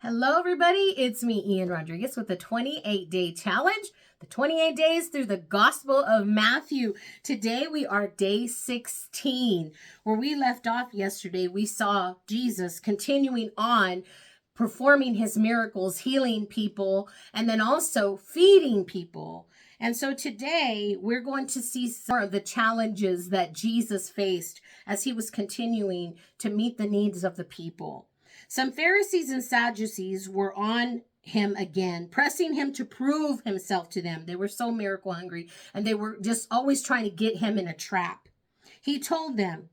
Hello, everybody. It's me, Ian Rodriguez, with the 28-day challenge, the 28 days through the Gospel of Matthew. Today, we are day 16. Where we left off yesterday, we saw Jesus continuing on performing his miracles, healing people, and then also feeding people. And so today, we're going to see some of the challenges that Jesus faced as he was continuing to meet the needs of the people. Some Pharisees and Sadducees were on him again, pressing him to prove himself to them. They were so miracle hungry, and they were just always trying to get him in a trap. He told them,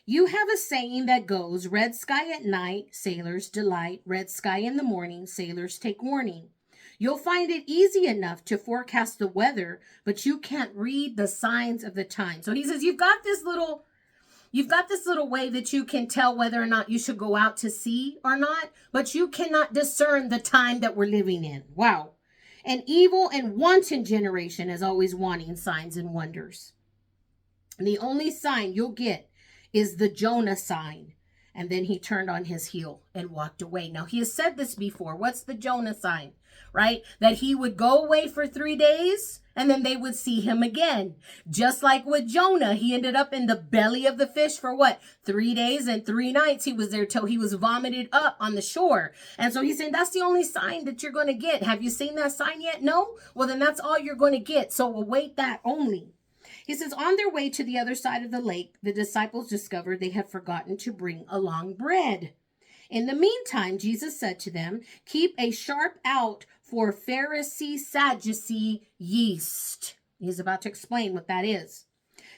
"You have a saying that goes, red sky at night, sailors delight. Red sky in the morning, sailors take warning. You'll find it easy enough to forecast the weather, but you can't read the signs of the time." So he says, you've got this little way that you can tell whether or not you should go out to sea or not, but you cannot discern the time that we're living in. Wow. An evil and wanton generation is always wanting signs and wonders. And the only sign you'll get is the Jonah sign. And then he turned on his heel and walked away. Now, he has said this before. What's the Jonah sign, right? That he would go away for 3 days and then they would see him again. Just like with Jonah, he ended up in the belly of the fish for what? 3 days and 3 nights. He was there till he was vomited up on the shore. And so he's saying that's the only sign that you're going to get. Have you seen that sign yet? No? Well, then that's all you're going to get. So await that only. He says, on their way to the other side of the lake, the disciples discovered they had forgotten to bring along bread. In the meantime, Jesus said to them, keep a sharp out for Pharisee, Sadducee yeast. He's about to explain what that is.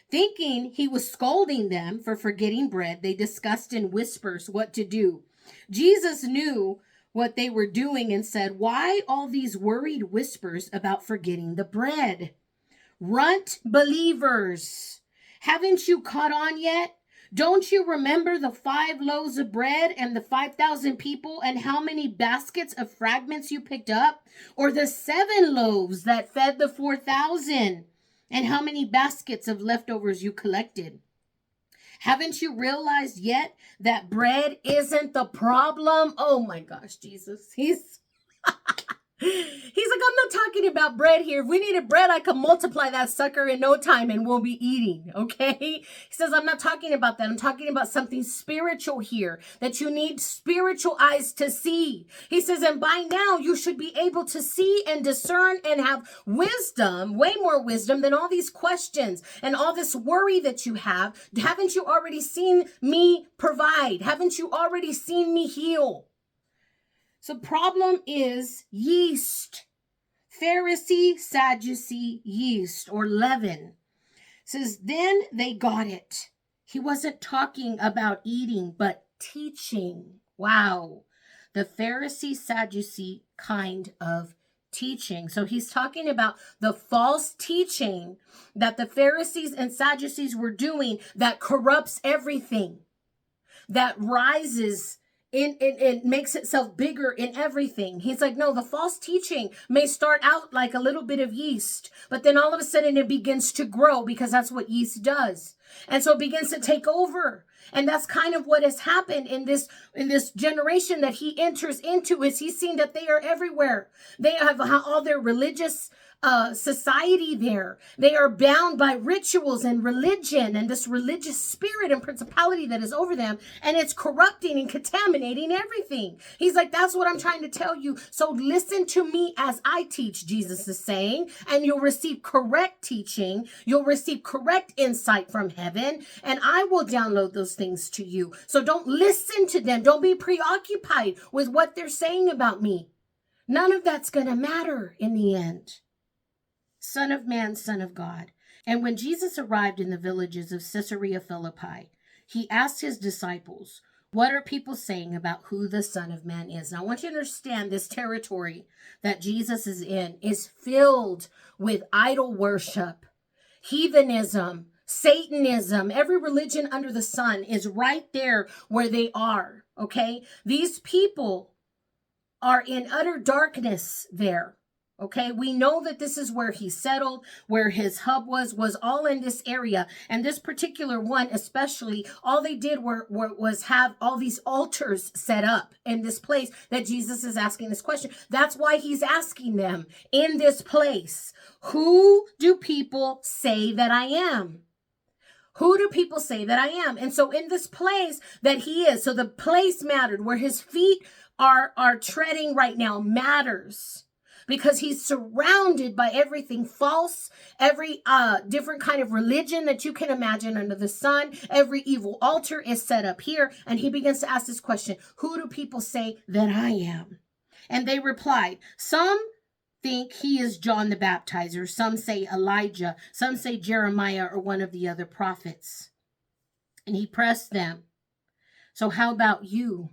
Thinking he was scolding them for forgetting bread, they discussed in whispers what to do. Jesus knew what they were doing and said, why all these worried whispers about forgetting the bread? Runt believers, haven't you caught on yet? Don't you remember the 5 loaves of bread and the 5,000 people and how many baskets of fragments you picked up? Or the 7 loaves that fed the 4,000 and how many baskets of leftovers you collected? Haven't you realized yet that bread isn't the problem? Oh my gosh, Jesus. He's like, I'm not talking about bread here. If we needed bread, I could multiply that sucker in no time and we'll be eating, okay? He says, I'm not talking about that. I'm talking about something spiritual here, that you need spiritual eyes to see. He says, and by now you should be able to see and discern and have wisdom, way more wisdom than all these questions and all this worry that you have. Haven't you already seen me provide? Haven't you already seen me heal? So problem is yeast. Pharisee, Sadducee yeast or leaven. Says, then they got it. He wasn't talking about eating, but teaching. Wow. The Pharisee, Sadducee kind of teaching. So he's talking about the false teaching that the Pharisees and Sadducees were doing that corrupts everything, that rises it makes itself bigger in everything. He's like, no, the false teaching may start out like a little bit of yeast, but then all of a sudden it begins to grow because that's what yeast does. And so it begins to take over. And that's kind of what has happened in this generation that he enters into. Is he's seen that they are everywhere. They have all their religious society there. They are bound by rituals and religion and this religious spirit and principality that is over them, and it's corrupting and contaminating everything. He's like, that's what I'm trying to tell you. So listen to me as I teach, Jesus is saying, and you'll receive correct teaching. You'll receive correct insight from heaven, and I will download those things to you. So don't listen to them. Don't be preoccupied with what they're saying about me. None of that's going to matter in the end. Son of man, son of God. And when Jesus arrived in the villages of Caesarea Philippi, he asked his disciples, what are people saying about who the Son of Man is? Now, I want you to understand this territory that Jesus is in is filled with idol worship, heathenism, Satanism. Every religion under the sun is right there where they are, okay? These people are in utter darkness there. Okay, we know that this is where he settled, where his hub was all in this area. And this particular one, especially, all they did was have all these altars set up in this place that Jesus is asking this question. That's why he's asking them in this place, who do people say that I am? Who do people say that I am? And so in this place that he is, so the place mattered, where his feet are treading right now matters. Because he's surrounded by everything false, every different kind of religion that you can imagine under the sun. Every evil altar is set up here. And he begins to ask this question, who do people say that I am? And they replied, some think he is John the Baptizer. Some say Elijah. Some say Jeremiah or one of the other prophets. And he pressed them. So how about you?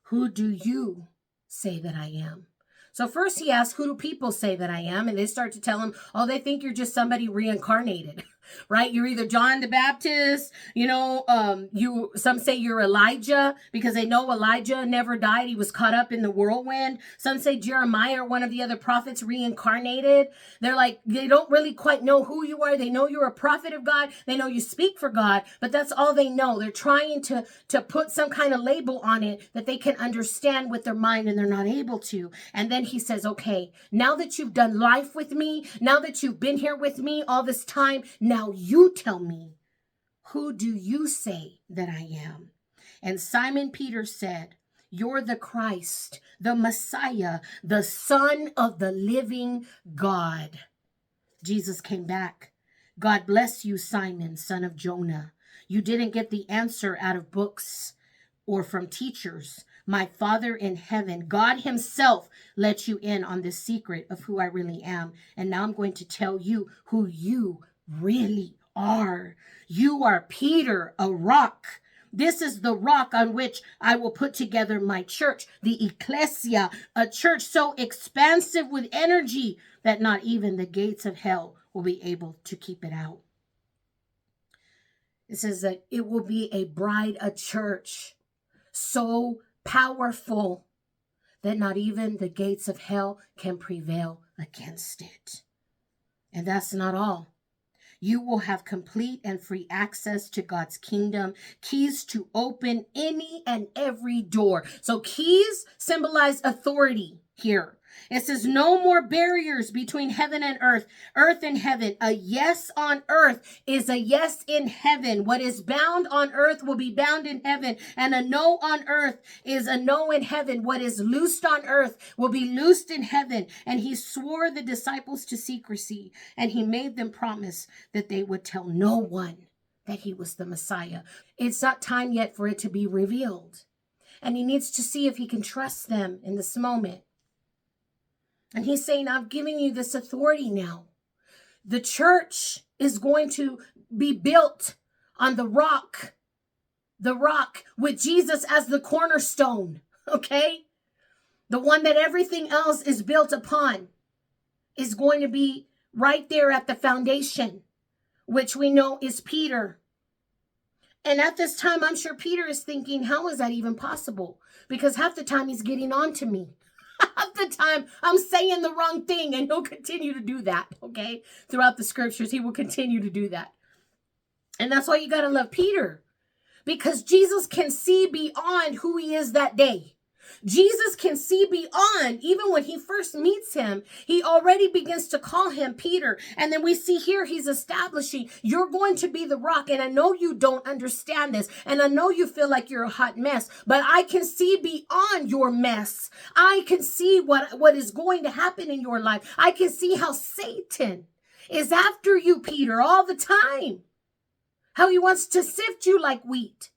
Who do you say that I am? So first he asks, who do people say that I am? And they start to tell him, oh, they think you're just somebody reincarnated, right? You're either John the Baptist, some say you're Elijah because they know Elijah never died. He was caught up in the whirlwind. Some say Jeremiah, one of the other prophets, reincarnated. They're like, they don't really quite know who you are. They know you're a prophet of God. They know you speak for God, but that's all they know. They're trying to put some kind of label on it that they can understand with their mind, and they're not able to. And then he says, okay, now that you've done life with me, now that you've been here with me all this time, now you tell me, who do you say that I am? And Simon Peter said, you're the Christ, the Messiah, the Son of the living God. Jesus came back. God bless you, Simon, son of Jonah. You didn't get the answer out of books or from teachers. My Father in heaven, God himself, let you in on the secret of who I really am. And now I'm going to tell you who you really are. You are Peter, a rock. This is the rock on which I will put together my church, the ecclesia, a church so expansive with energy that not even the gates of hell will be able to keep it out. It says that it will be a bride, a church so powerful that not even the gates of hell can prevail against it. And that's not all. You will have complete and free access to God's kingdom, keys to open any and every door. So keys symbolize authority here. It says no more barriers between heaven and earth and heaven. A yes on earth is a yes in heaven. What is bound on earth will be bound in heaven. And a no on earth is a no in heaven. What is loosed on earth will be loosed in heaven. And he swore the disciples to secrecy. And he made them promise that they would tell no one that he was the Messiah. It's not time yet for it to be revealed. And he needs to see if he can trust them in this moment. And he's saying, I'm giving you this authority now. The church is going to be built on the rock with Jesus as the cornerstone, okay? The one that everything else is built upon is going to be right there at the foundation, which we know is Peter. And at this time, I'm sure Peter is thinking, how is that even possible? Because half the time he's getting on to me. Half the time I'm saying the wrong thing, and he'll continue to do that, okay? Throughout the scriptures, he will continue to do that. And that's why you got to love Peter, because Jesus can see beyond who he is that day. Jesus can see beyond, even when he first meets him, he already begins to call him Peter. And then we see here he's establishing, you're going to be the rock. And I know you don't understand this. And I know you feel like you're a hot mess, but I can see beyond your mess. I can see what is going to happen in your life. I can see how Satan is after you, Peter, all the time. How he wants to sift you like wheat.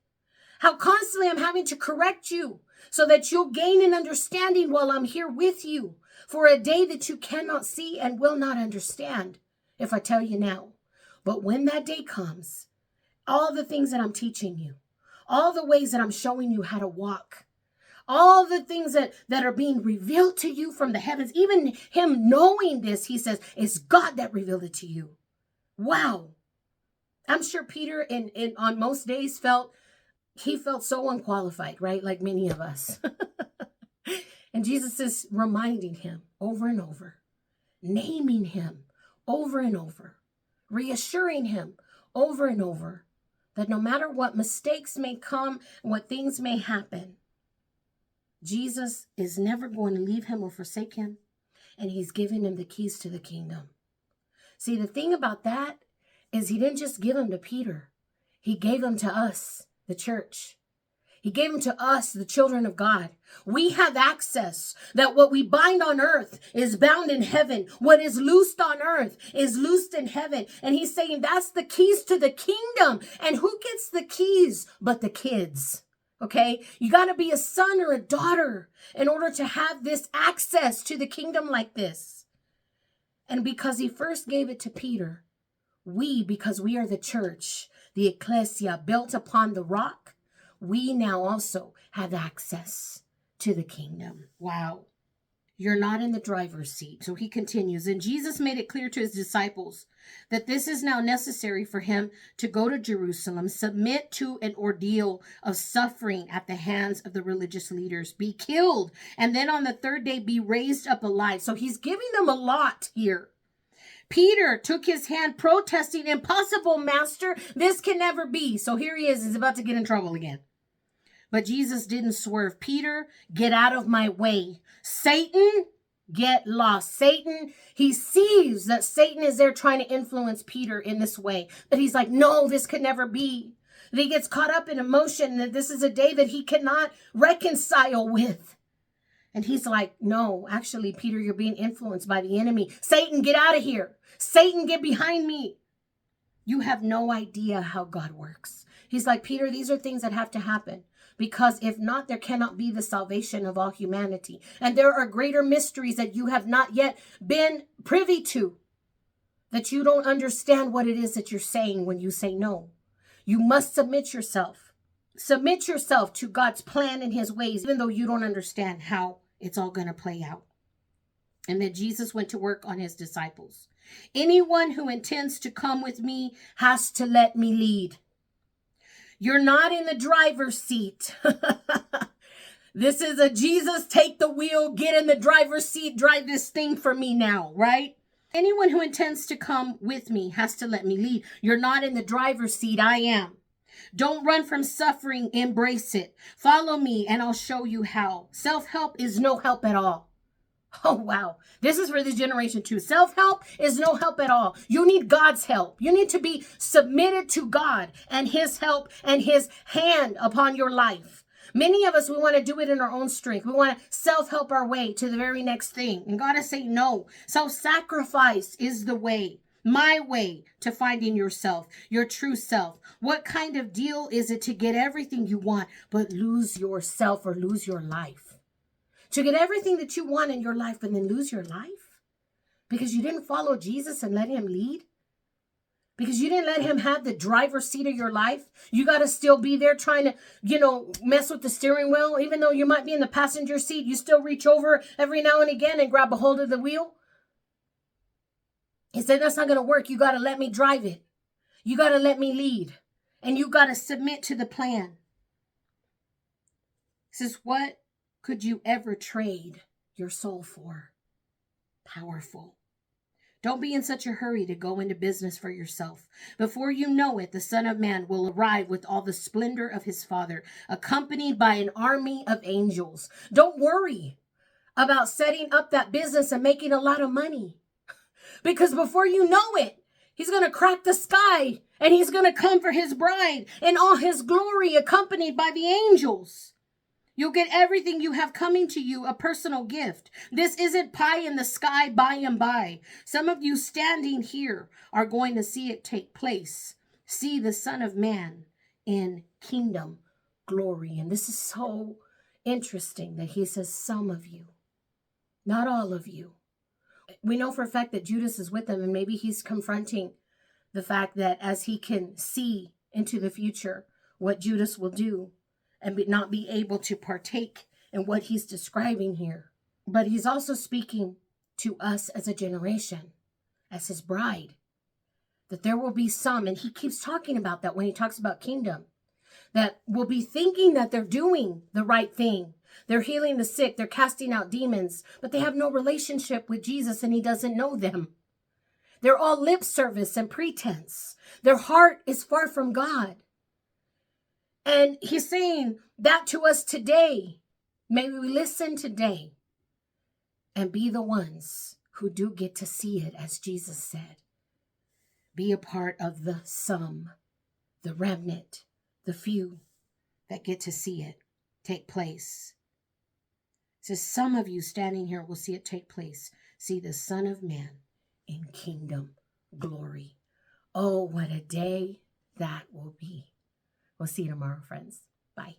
How constantly I'm having to correct you, so that you'll gain an understanding while I'm here with you for a day that you cannot see and will not understand if I tell you now. But when that day comes, all the things that I'm teaching you, all the ways that I'm showing you how to walk, all the things that are being revealed to you from the heavens, even him knowing this, he says, it's God that revealed it to you. Wow. I'm sure Peter on most days felt so unqualified, right? Like many of us. And Jesus is reminding him over and over, naming him over and over, reassuring him over and over that no matter what mistakes may come, what things may happen, Jesus is never going to leave him or forsake him, and he's giving him the keys to the kingdom. See, the thing about that is he didn't just give them to Peter. He gave them to us, the church. He gave them to us, the children of God. We have access that what we bind on earth is bound in heaven. What is loosed on earth is loosed in heaven. And he's saying that's the keys to the kingdom. And who gets the keys but the kids? Okay, you got to be a son or a daughter in order to have this access to the kingdom like this. And because he first gave it to Peter, because we are the church, the ecclesia built upon the rock, we now also have access to the kingdom. Wow. You're not in the driver's seat. So he continues, and Jesus made it clear to his disciples that this is now necessary for him to go to Jerusalem, submit to an ordeal of suffering at the hands of the religious leaders, be killed, and then on the third day be raised up alive. So he's giving them a lot here. Peter took his hand protesting, impossible, master, this can never be. So here he is, he's about to get in trouble again. But Jesus didn't swerve. Peter, get out of my way. Satan, get lost. Satan, he sees that Satan is there trying to influence Peter in this way. But he's like, no, this could never be. That he gets caught up in emotion, that this is a day that he cannot reconcile with. And he's like, no, actually, Peter, you're being influenced by the enemy. Satan, get out of here. Satan, get behind me. You have no idea how God works. He's like, Peter, these are things that have to happen. Because if not, there cannot be the salvation of all humanity. And there are greater mysteries that you have not yet been privy to, that you don't understand what it is that you're saying when you say no. You must submit yourself. Submit yourself to God's plan and his ways, even though you don't understand how it's all going to play out. And then Jesus went to work on his disciples. Anyone who intends to come with me has to let me lead. You're not in the driver's seat. This is a Jesus, take the wheel, get in the driver's seat, drive this thing for me now, right? Anyone who intends to come with me has to let me lead. You're not in the driver's seat, I am. Don't run from suffering, embrace it. Follow me and I'll show you how. Self-help is no help at all. Oh, wow. This is for this generation too. Self-help is no help at all. You need God's help. You need to be submitted to God and his help and his hand upon your life. Many of us, we want to do it in our own strength. We want to self-help our way to the very next thing. And God is saying, no, self-sacrifice is the way, my way to finding yourself, your true self. What kind of deal is it to get everything you want, but lose yourself or lose your life? To get everything that you want in your life and then lose your life? Because you didn't follow Jesus and let him lead? Because you didn't let him have the driver's seat of your life? You got to still be there trying to, mess with the steering wheel. Even though you might be in the passenger seat, you still reach over every now and again and grab a hold of the wheel? He said, that's not going to work. You got to let me drive it. You got to let me lead. And you got to submit to the plan. He says, what could you ever trade your soul for? Powerful. Don't be in such a hurry to go into business for yourself. Before you know it, the Son of Man will arrive with all the splendor of his Father, accompanied by an army of angels. Don't worry about setting up that business and making a lot of money. Because before you know it, he's going to crack the sky and he's going to come for his bride in all his glory, accompanied by the angels. You'll get everything you have coming to you, a personal gift. This isn't pie in the sky by and by. Some of you standing here are going to see it take place. See the Son of Man in kingdom glory. And this is so interesting that he says some of you, not all of you. We know for a fact that Judas is with them, and maybe he's confronting the fact that as he can see into the future what Judas will do, and not be able to partake in what he's describing here. But he's also speaking to us as a generation, as his bride, that there will be some, and he keeps talking about that when he talks about kingdom. that will be thinking that they're doing the right thing. They're healing the sick, they're casting out demons, but they have no relationship with Jesus and he doesn't know them. They're all lip service and pretense. Their heart is far from God. And he's saying that to us today. May we listen today and be the ones who do get to see it, as Jesus said. Be a part of the some, the remnant, the few that get to see it take place. It says some of you standing here will see it take place. See the Son of Man in kingdom glory. Oh, what a day that will be. We'll see you tomorrow, friends. Bye.